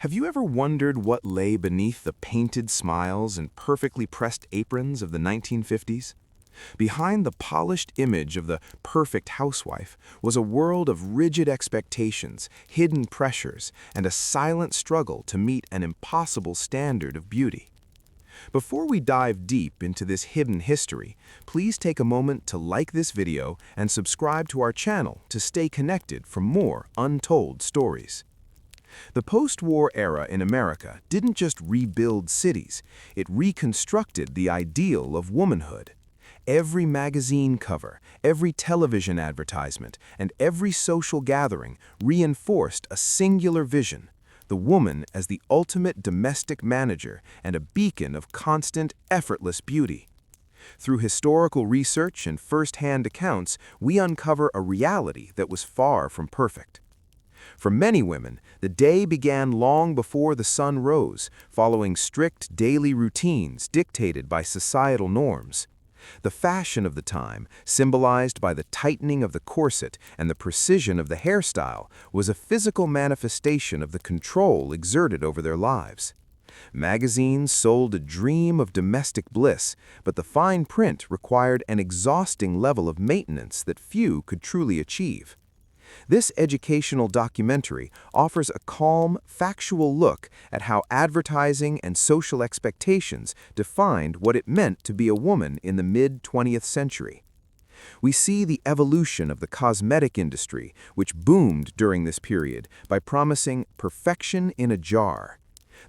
Have you ever wondered what lay beneath the painted smiles and perfectly pressed aprons of the 1950s? Behind the polished image of the perfect housewife was a world of rigid expectations, hidden pressures, and a silent struggle to meet an impossible standard of beauty. Before we dive deep into this hidden history, please take a moment to like this video and subscribe to our channel to stay connected for more untold stories. The post-war era in America didn't just rebuild cities, it reconstructed the ideal of womanhood. Every magazine cover, every television advertisement, and every social gathering reinforced a singular vision: the woman as the ultimate domestic manager and a beacon of constant, effortless beauty. Through historical research and first-hand accounts, we uncover a reality that was far from perfect. For many women, the day began long before the sun rose, following strict daily routines dictated by societal norms. The fashion of the time, symbolized by the tightening of the corset and the precision of the hairstyle, was a physical manifestation of the control exerted over their lives. Magazines sold a dream of domestic bliss, but the fine print required an exhausting level of maintenance that few could truly achieve. This educational documentary offers a calm, factual look at how advertising and social expectations defined what it meant to be a woman in the mid-20th century. We see the evolution of the cosmetic industry, which boomed during this period by promising perfection in a jar.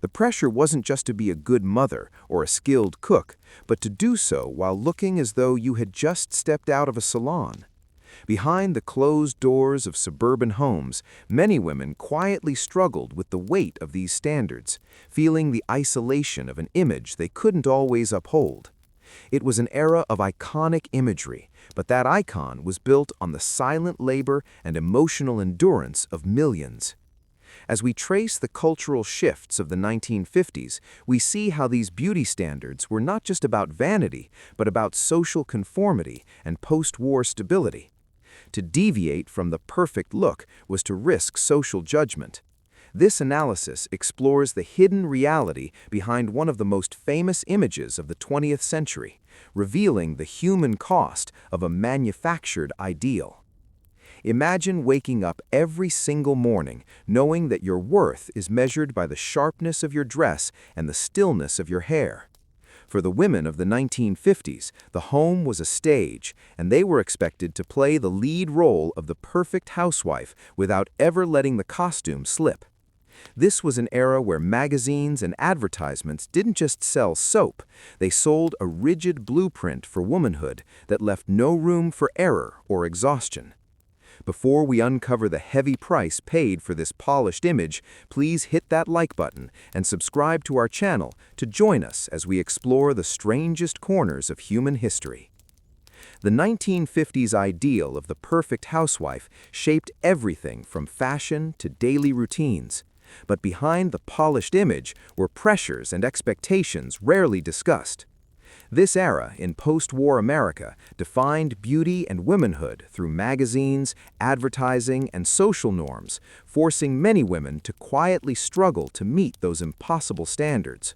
The pressure wasn't just to be a good mother or a skilled cook, but to do so while looking as though you had just stepped out of a salon. Behind the closed doors of suburban homes, many women quietly struggled with the weight of these standards, feeling the isolation of an image they couldn't always uphold. It was an era of iconic imagery, but that icon was built on the silent labor and emotional endurance of millions. As we trace the cultural shifts of the 1950s, we see how these beauty standards were not just about vanity, but about social conformity and post-war stability. To deviate from the perfect look was to risk social judgment. This analysis explores the hidden reality behind one of the most famous images of the 20th century, revealing the human cost of a manufactured ideal. Imagine waking up every single morning knowing that your worth is measured by the sharpness of your dress and the stillness of your hair. For the women of the 1950s, the home was a stage, and they were expected to play the lead role of the perfect housewife without ever letting the costume slip. This was an era where magazines and advertisements didn't just sell soap, they sold a rigid blueprint for womanhood that left no room for error or exhaustion. Before we uncover the heavy price paid for this polished image, please hit that like button and subscribe to our channel to join us as we explore the strangest corners of human history. The 1950s ideal of the perfect housewife shaped everything from fashion to daily routines. But behind the polished image were pressures and expectations rarely discussed. This era in post-war America defined beauty and womanhood through magazines, advertising, and social norms, forcing many women to quietly struggle to meet those impossible standards.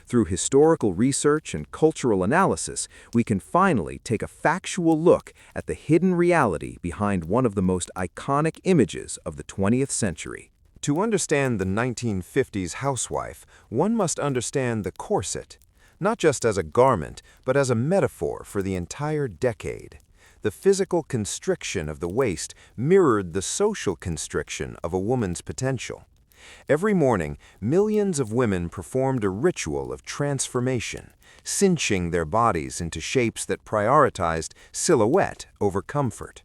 Through historical research and cultural analysis, we can finally take a factual look at the hidden reality behind one of the most iconic images of the 20th century. To understand the 1950s housewife, one must understand the corset. Not just as a garment, but as a metaphor for the entire decade. The physical constriction of the waist mirrored the social constriction of a woman's potential. Every morning, millions of women performed a ritual of transformation, cinching their bodies into shapes that prioritized silhouette over comfort.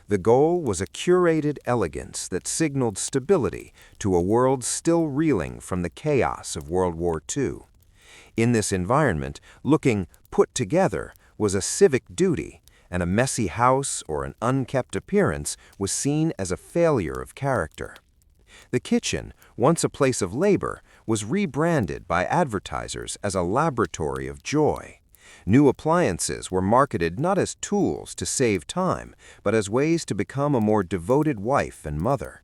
The goal was a curated elegance that signaled stability to a world still reeling from the chaos of World War II. In this environment, looking put together was a civic duty, and a messy house or an unkept appearance was seen as a failure of character. The kitchen, once a place of labor, was rebranded by advertisers as a laboratory of joy. New appliances were marketed not as tools to save time, but as ways to become a more devoted wife and mother.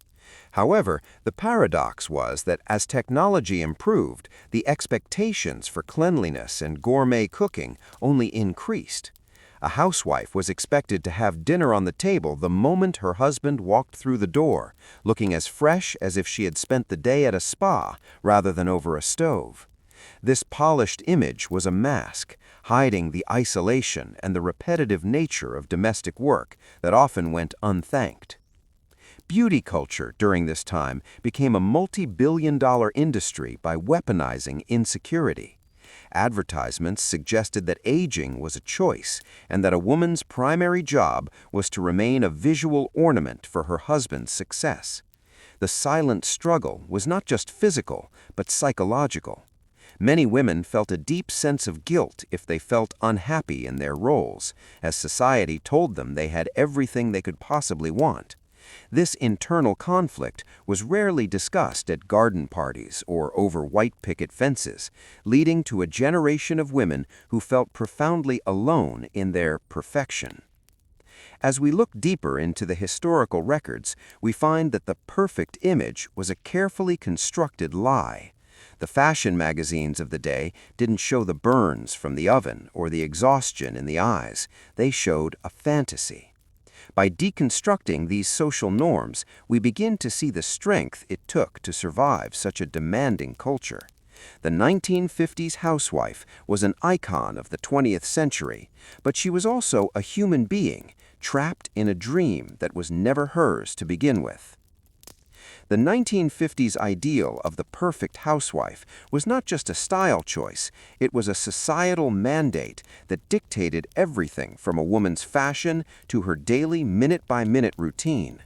However, the paradox was that as technology improved, the expectations for cleanliness and gourmet cooking only increased. A housewife was expected to have dinner on the table the moment her husband walked through the door, looking as fresh as if she had spent the day at a spa rather than over a stove. This polished image was a mask, hiding the isolation and the repetitive nature of domestic work that often went unthanked. Beauty culture during this time became a multi-billion-dollar industry by weaponizing insecurity. Advertisements suggested that aging was a choice and that a woman's primary job was to remain a visual ornament for her husband's success. The silent struggle was not just physical, but psychological. Many women felt a deep sense of guilt if they felt unhappy in their roles, as society told them they had everything they could possibly want. This internal conflict was rarely discussed at garden parties or over white picket fences, leading to a generation of women who felt profoundly alone in their perfection. As we look deeper into the historical records, we find that the perfect image was a carefully constructed lie. The fashion magazines of the day didn't show the burns from the oven or the exhaustion in the eyes. They showed a fantasy. By deconstructing these social norms, we begin to see the strength it took to survive such a demanding culture. The 1950s housewife was an icon of the 20th century, but she was also a human being, trapped in a dream that was never hers to begin with. The 1950s ideal of the perfect housewife was not just a style choice, it was a societal mandate that dictated everything from a woman's fashion to her daily minute-by-minute routine.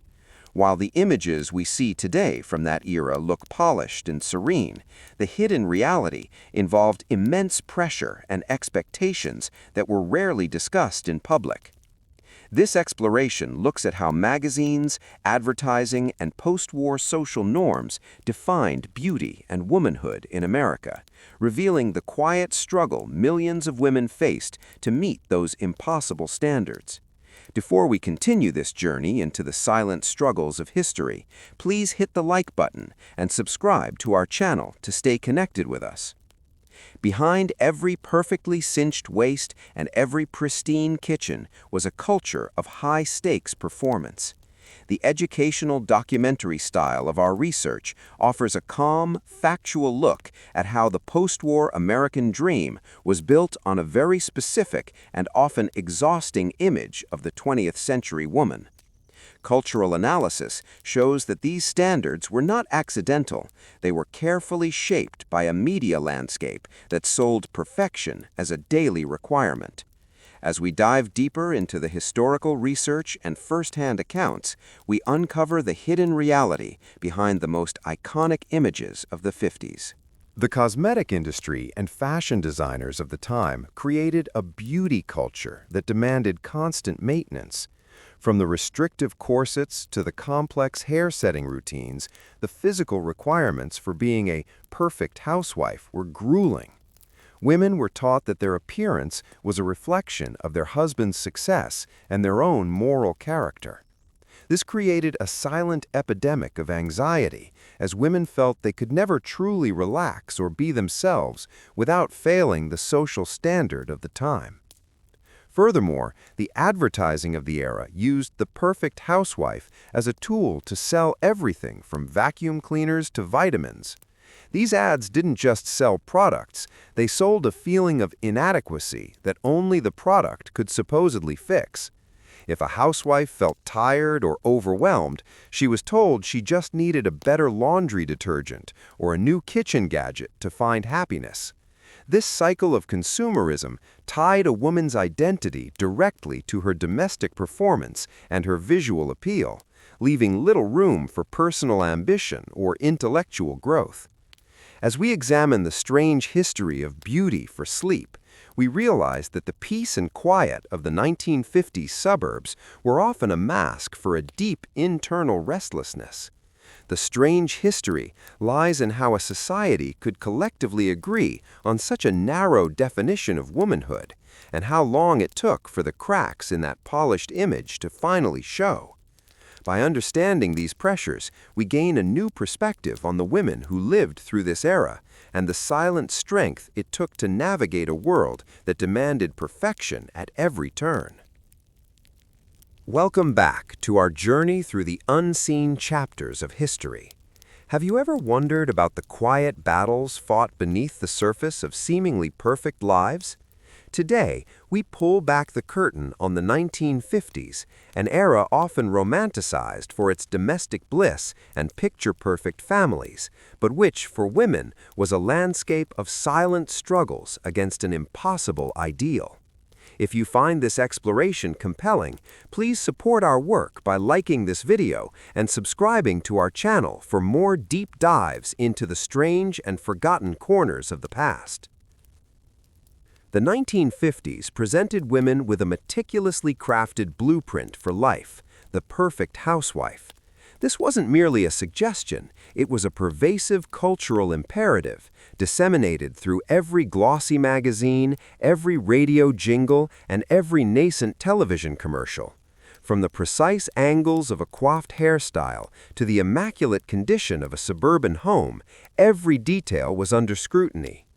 While the images we see today from that era look polished and serene, the hidden reality involved immense pressure and expectations that were rarely discussed in public. This exploration looks at how magazines, advertising, and post-war social norms defined beauty and womanhood in America, revealing the quiet struggle millions of women faced to meet those impossible standards. Before we continue this journey into the silent struggles of history, please hit the like button and subscribe to our channel to stay connected with us. Behind every perfectly cinched waist and every pristine kitchen was a culture of high-stakes performance. The educational documentary style of our research offers a calm, factual look at how the post-war American dream was built on a very specific and often exhausting image of the 20th century woman. Cultural analysis shows that these standards were not accidental. They were carefully shaped by a media landscape that sold perfection as a daily requirement. As we dive deeper into the historical research and first-hand accounts, we uncover the hidden reality behind the most iconic images of the 50s. The cosmetic industry and fashion designers of the time created a beauty culture that demanded constant maintenance. From the restrictive corsets to the complex hair-setting routines, the physical requirements for being a perfect housewife were grueling. Women were taught that their appearance was a reflection of their husband's success and their own moral character. This created a silent epidemic of anxiety, as women felt they could never truly relax or be themselves without failing the social standard of the time. Furthermore, the advertising of the era used the perfect housewife as a tool to sell everything from vacuum cleaners to vitamins. These ads didn't just sell products, they sold a feeling of inadequacy that only the product could supposedly fix. If a housewife felt tired or overwhelmed, she was told she just needed a better laundry detergent or a new kitchen gadget to find happiness. This cycle of consumerism tied a woman's identity directly to her domestic performance and her visual appeal, leaving little room for personal ambition or intellectual growth. As we examine the strange history of beauty for sleep, we realize that the peace and quiet of the 1950s suburbs were often a mask for a deep internal restlessness. The strange history lies in how a society could collectively agree on such a narrow definition of womanhood, and how long it took for the cracks in that polished image to finally show. By understanding these pressures, we gain a new perspective on the women who lived through this era and the silent strength it took to navigate a world that demanded perfection at every turn. Welcome back to our journey through the unseen chapters of history. Have you ever wondered about the quiet battles fought beneath the surface of seemingly perfect lives? Today, we pull back the curtain on the 1950s, an era often romanticized for its domestic bliss and picture-perfect families, but which, for women, was a landscape of silent struggles against an impossible ideal. If you find this exploration compelling, please support our work by liking this video and subscribing to our channel for more deep dives into the strange and forgotten corners of the past. The 1950s presented women with a meticulously crafted blueprint for life, the perfect housewife. This wasn't merely a suggestion, it was a pervasive cultural imperative, disseminated through every glossy magazine, every radio jingle, and every nascent television commercial. From the precise angles of a coiffed hairstyle to the immaculate condition of a suburban home, every detail was under scrutiny.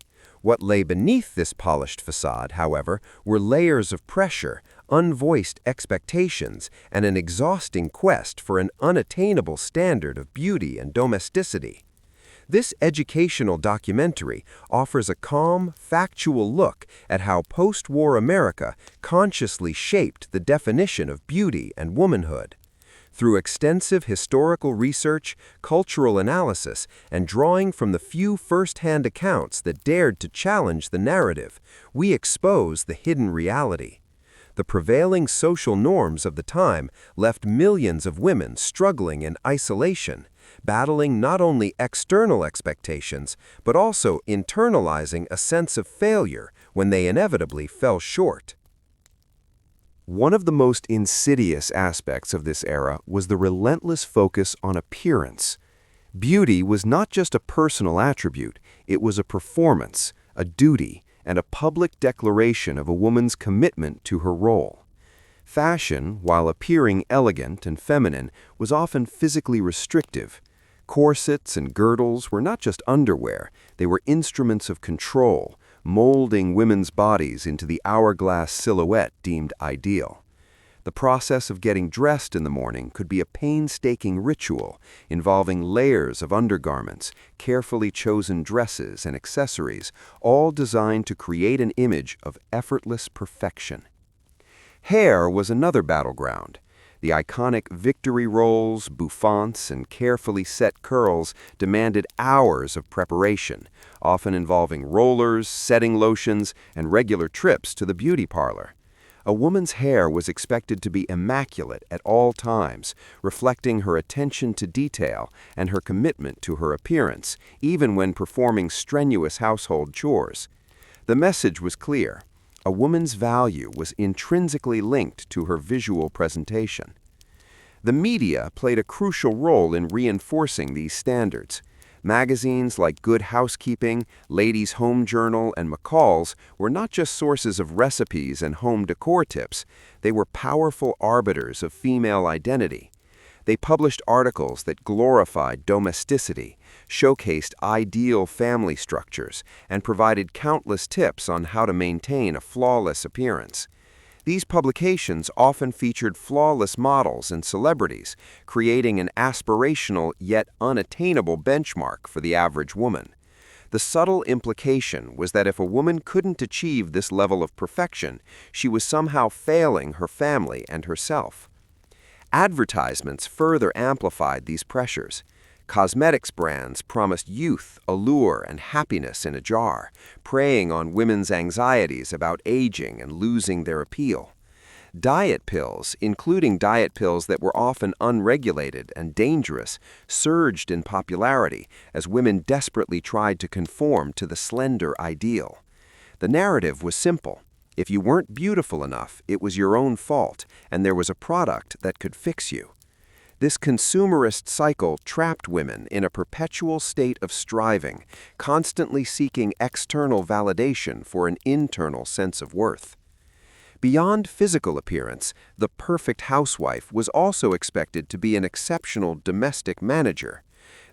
What lay beneath this polished facade, however, were layers of pressure, unvoiced expectations, and an exhausting quest for an unattainable standard of beauty and domesticity. This educational documentary offers a calm, factual look at how post-war America consciously shaped the definition of beauty and womanhood. Through extensive historical research, cultural analysis, and drawing from the few first-hand accounts that dared to challenge the narrative, we expose the hidden reality. The prevailing social norms of the time left millions of women struggling in isolation, battling not only external expectations, but also internalizing a sense of failure when they inevitably fell short. One of the most insidious aspects of this era was the relentless focus on appearance. Beauty was not just a personal attribute, it was a performance, a duty, and a public declaration of a woman's commitment to her role. Fashion, while appearing elegant and feminine, was often physically restrictive. Corsets and girdles were not just underwear, they were instruments of control, molding women's bodies into the hourglass silhouette deemed ideal. The process of getting dressed in the morning could be a painstaking ritual involving layers of undergarments, carefully chosen dresses and accessories, all designed to create an image of effortless perfection. Hair was another battleground. The iconic victory rolls, bouffants, and carefully set curls demanded hours of preparation, often involving rollers, setting lotions, and regular trips to the beauty parlor. A woman's hair was expected to be immaculate at all times, reflecting her attention to detail and her commitment to her appearance, even when performing strenuous household chores. The message was clear. A woman's value was intrinsically linked to her visual presentation. The media played a crucial role in reinforcing these standards. Magazines like Good Housekeeping, Ladies' Home Journal, and McCall's were not just sources of recipes and home decor tips, they were powerful arbiters of female identity. They published articles that glorified domesticity, showcased ideal family structures, and provided countless tips on how to maintain a flawless appearance. These publications often featured flawless models and celebrities, creating an aspirational yet unattainable benchmark for the average woman. The subtle implication was that if a woman couldn't achieve this level of perfection, she was somehow failing her family and herself. Advertisements further amplified these pressures. Cosmetics brands promised youth, allure, and happiness in a jar, preying on women's anxieties about aging and losing their appeal. Diet pills, including diet pills that were often unregulated and dangerous, surged in popularity as women desperately tried to conform to the slender ideal. The narrative was simple. If you weren't beautiful enough, it was your own fault, and there was a product that could fix you. This consumerist cycle trapped women in a perpetual state of striving, constantly seeking external validation for an internal sense of worth. Beyond physical appearance, the perfect housewife was also expected to be an exceptional domestic manager.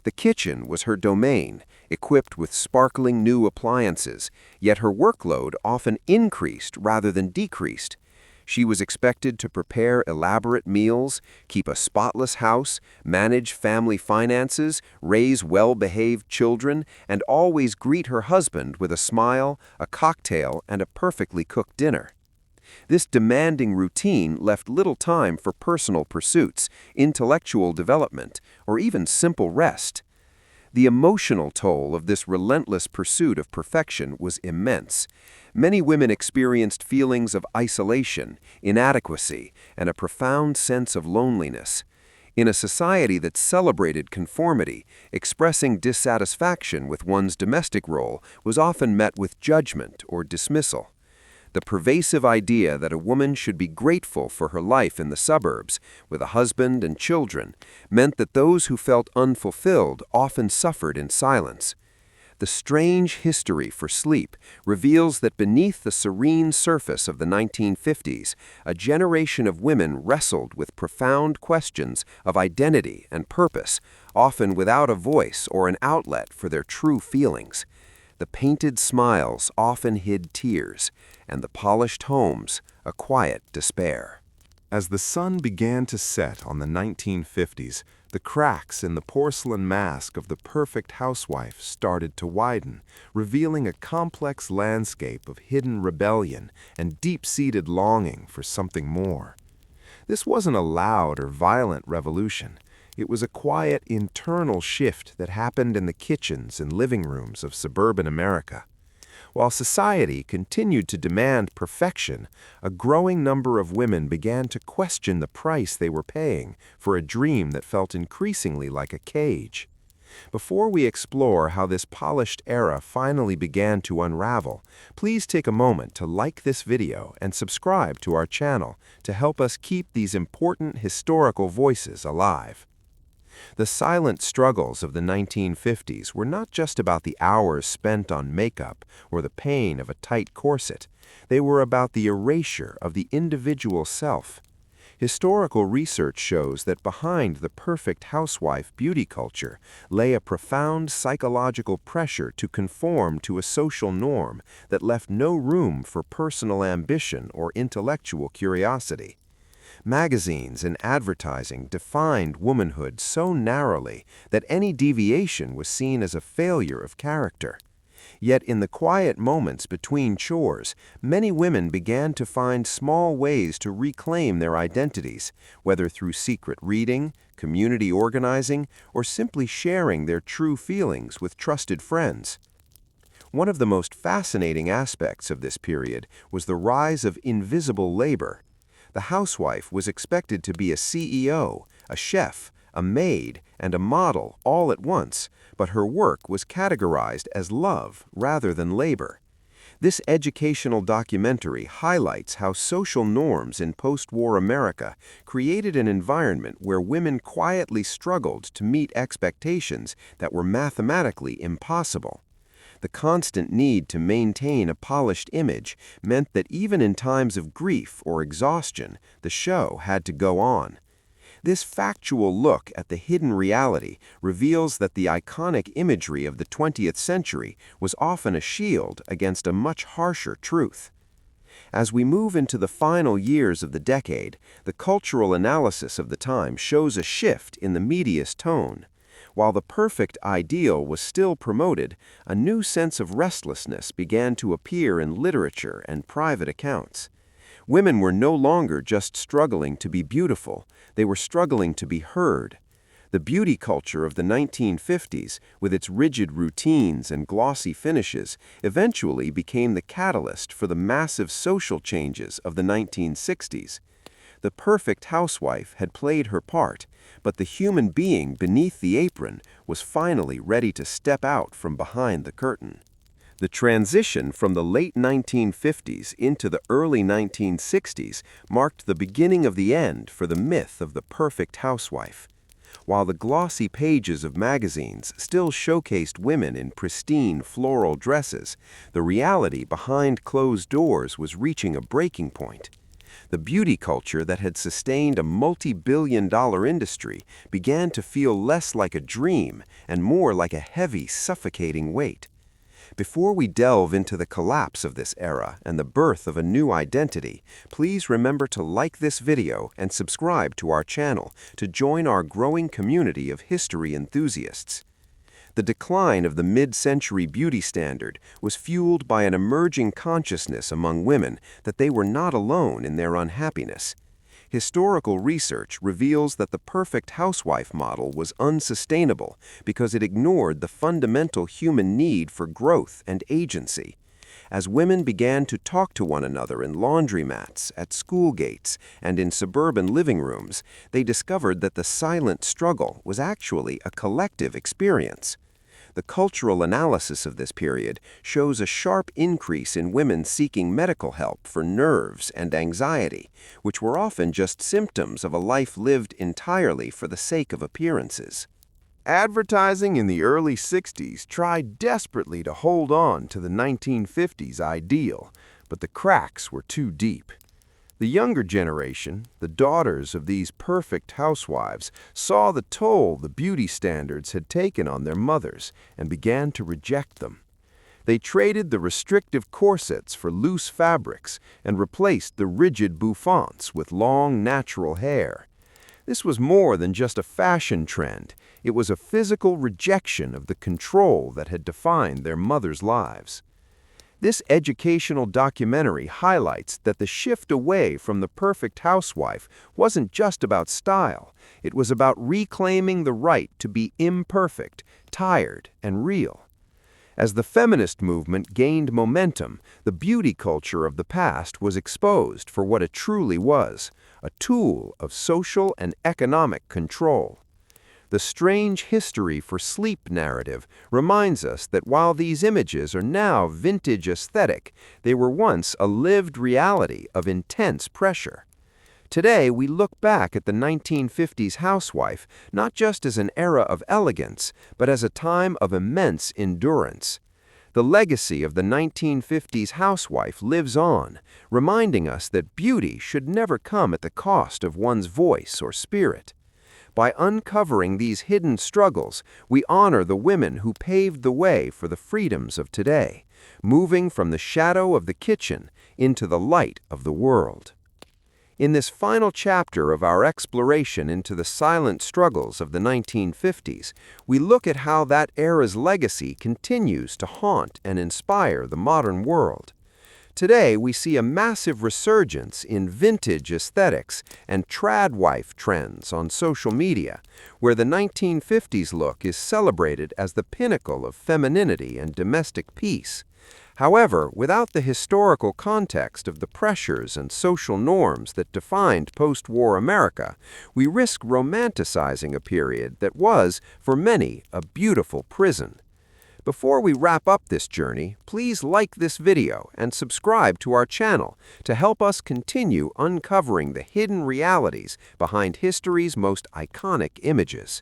The kitchen was her domain, equipped with sparkling new appliances, yet her workload often increased rather than decreased. She was expected to prepare elaborate meals, keep a spotless house, manage family finances, raise well-behaved children, and always greet her husband with a smile, a cocktail, and a perfectly cooked dinner. This demanding routine left little time for personal pursuits, intellectual development, or even simple rest. The emotional toll of this relentless pursuit of perfection was immense. Many women experienced feelings of isolation, inadequacy, and a profound sense of loneliness. In a society that celebrated conformity, expressing dissatisfaction with one's domestic role was often met with judgment or dismissal. The pervasive idea that a woman should be grateful for her life in the suburbs, with a husband and children, meant that those who felt unfulfilled often suffered in silence. The strange history for sleep reveals that beneath the serene surface of the 1950s, a generation of women wrestled with profound questions of identity and purpose, often without a voice or an outlet for their true feelings. The painted smiles often hid tears, and the polished homes a quiet despair. As the sun began to set on the 1950s, the cracks in the porcelain mask of the perfect housewife started to widen, revealing a complex landscape of hidden rebellion and deep-seated longing for something more. This wasn't a loud or violent revolution. It was a quiet internal shift that happened in the kitchens and living rooms of suburban America. While society continued to demand perfection, a growing number of women began to question the price they were paying for a dream that felt increasingly like a cage. Before we explore how this polished era finally began to unravel, please take a moment to like this video and subscribe to our channel to help us keep these important historical voices alive. The silent struggles of the 1950s were not just about the hours spent on makeup or the pain of a tight corset. They were about the erasure of the individual self. Historical research shows that behind the perfect housewife beauty culture lay a profound psychological pressure to conform to a social norm that left no room for personal ambition or intellectual curiosity. Magazines and advertising defined womanhood so narrowly that any deviation was seen as a failure of character. Yet in the quiet moments between chores, many women began to find small ways to reclaim their identities, whether through secret reading, community organizing, or simply sharing their true feelings with trusted friends. One of the most fascinating aspects of this period was the rise of invisible labor. The housewife was expected to be a CEO, a chef, a maid, and a model all at once, but her work was categorized as love rather than labor. This educational documentary highlights how social norms in post-war America created an environment where women quietly struggled to meet expectations that were mathematically impossible. The constant need to maintain a polished image meant that even in times of grief or exhaustion, the show had to go on. This factual look at the hidden reality reveals that the iconic imagery of the 20th century was often a shield against a much harsher truth. As we move into the final years of the decade, the cultural analysis of the time shows a shift in the media's tone. While the perfect ideal was still promoted, a new sense of restlessness began to appear in literature and private accounts. Women were no longer just struggling to be beautiful, they were struggling to be heard. The beauty culture of the 1950s, with its rigid routines and glossy finishes, eventually became the catalyst for the massive social changes of the 1960s. The perfect housewife had played her part, but the human being beneath the apron was finally ready to step out from behind the curtain. The transition from the late 1950s into the early 1960s marked the beginning of the end for the myth of the perfect housewife. While the glossy pages of magazines still showcased women in pristine floral dresses, the reality behind closed doors was reaching a breaking point. The beauty culture that had sustained a multi-billion-dollar industry began to feel less like a dream and more like a heavy, suffocating weight. Before we delve into the collapse of this era and the birth of a new identity, please remember to like this video and subscribe to our channel to join our growing community of history enthusiasts. The decline of the mid-century beauty standard was fueled by an emerging consciousness among women that they were not alone in their unhappiness. Historical research reveals that the perfect housewife model was unsustainable because it ignored the fundamental human need for growth and agency. As women began to talk to one another in laundromats, at school gates, and in suburban living rooms, they discovered that the silent struggle was actually a collective experience. The cultural analysis of this period shows a sharp increase in women seeking medical help for nerves and anxiety, which were often just symptoms of a life lived entirely for the sake of appearances. Advertising in the early 60s tried desperately to hold on to the 1950s ideal, but the cracks were too deep. The younger generation, the daughters of these perfect housewives, saw the toll the beauty standards had taken on their mothers and began to reject them. They traded the restrictive corsets for loose fabrics and replaced the rigid bouffants with long, natural hair. This was more than just a fashion trend. It was a physical rejection of the control that had defined their mothers' lives. This educational documentary highlights that the shift away from the perfect housewife wasn't just about style. It was about reclaiming the right to be imperfect, tired, and real. As the feminist movement gained momentum, the beauty culture of the past was exposed for what it truly was, a tool of social and economic control. The strange history for sleep narrative reminds us that while these images are now vintage aesthetic, they were once a lived reality of intense pressure. Today, we look back at the 1950s housewife not just as an era of elegance, but as a time of immense endurance. The legacy of the 1950s housewife lives on, reminding us that beauty should never come at the cost of one's voice or spirit. By uncovering these hidden struggles, we honor the women who paved the way for the freedoms of today, moving from the shadow of the kitchen into the light of the world. In this final chapter of our exploration into the silent struggles of the 1950s, we look at how that era's legacy continues to haunt and inspire the modern world. Today, we see a massive resurgence in vintage aesthetics and tradwife trends on social media, where the 1950s look is celebrated as the pinnacle of femininity and domestic peace. However, without the historical context of the pressures and social norms that defined post-war America, we risk romanticizing a period that was, for many, a beautiful prison. Before we wrap up this journey, please like this video and subscribe to our channel to help us continue uncovering the hidden realities behind history's most iconic images.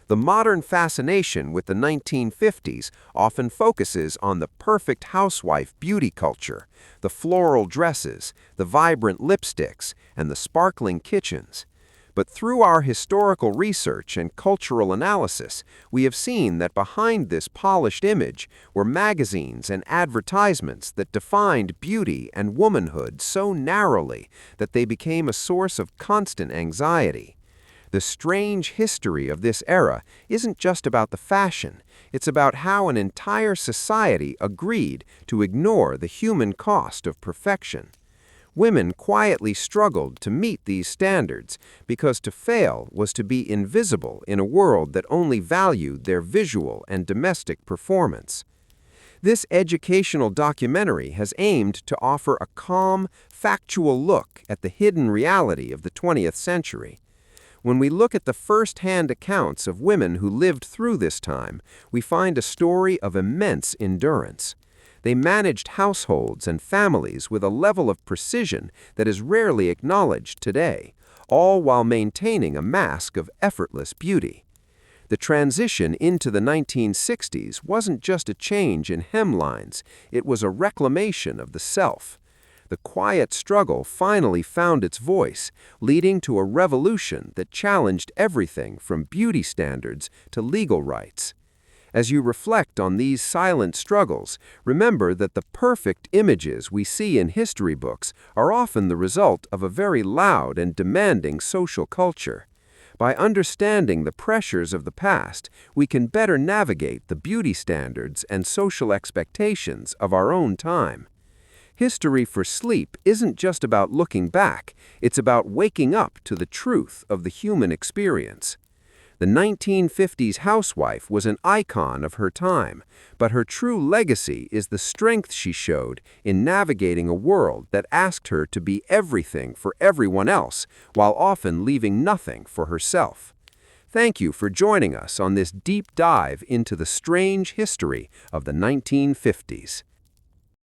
The modern fascination with the 1950s often focuses on the perfect housewife beauty culture, the floral dresses, the vibrant lipsticks, and the sparkling kitchens. But through our historical research and cultural analysis, we have seen that behind this polished image were magazines and advertisements that defined beauty and womanhood so narrowly that they became a source of constant anxiety. The strange history of this era isn't just about the fashion, it's about how an entire society agreed to ignore the human cost of perfection. Women quietly struggled to meet these standards because to fail was to be invisible in a world that only valued their visual and domestic performance. This educational documentary has aimed to offer a calm, factual look at the hidden reality of the 20th century. When we look at the first-hand accounts of women who lived through this time, we find a story of immense endurance. They managed households and families with a level of precision that is rarely acknowledged today, all while maintaining a mask of effortless beauty. The transition into the 1960s wasn't just a change in hemlines, it was a reclamation of the self. The quiet struggle finally found its voice, leading to a revolution that challenged everything from beauty standards to legal rights. As you reflect on these silent struggles, remember that the perfect images we see in history books are often the result of a very loud and demanding social culture. By understanding the pressures of the past, we can better navigate the beauty standards and social expectations of our own time. History for Sleep isn't just about looking back, it's about waking up to the truth of the human experience. The 1950s housewife was an icon of her time, but her true legacy is the strength she showed in navigating a world that asked her to be everything for everyone else, while often leaving nothing for herself. Thank you for joining us on this deep dive into the strange history of the 1950s.